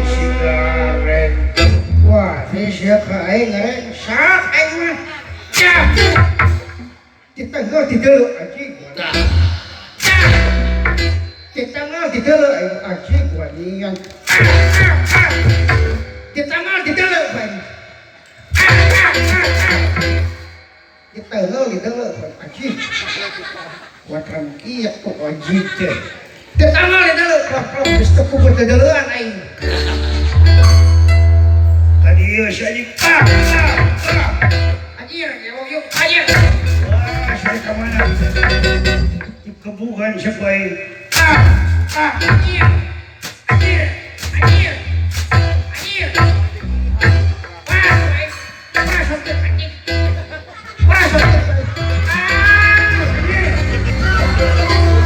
si Garen. Wah, ini siapa aing Garen? Sak aing mah. Ya. Kita nggak didelok anjing. Kita nggak didelok anjing gua nian. Kita nggak didelok bang. Kita nggak didelok anjing. Watan kia kok anjing teh. Kita nggak didelok kalau bisa kubur didelokan aing. Tadi si anjing. Anjir, yuk anjir. Wah, saya kemana? Kebukan siapa ini? Anjir. Anjir.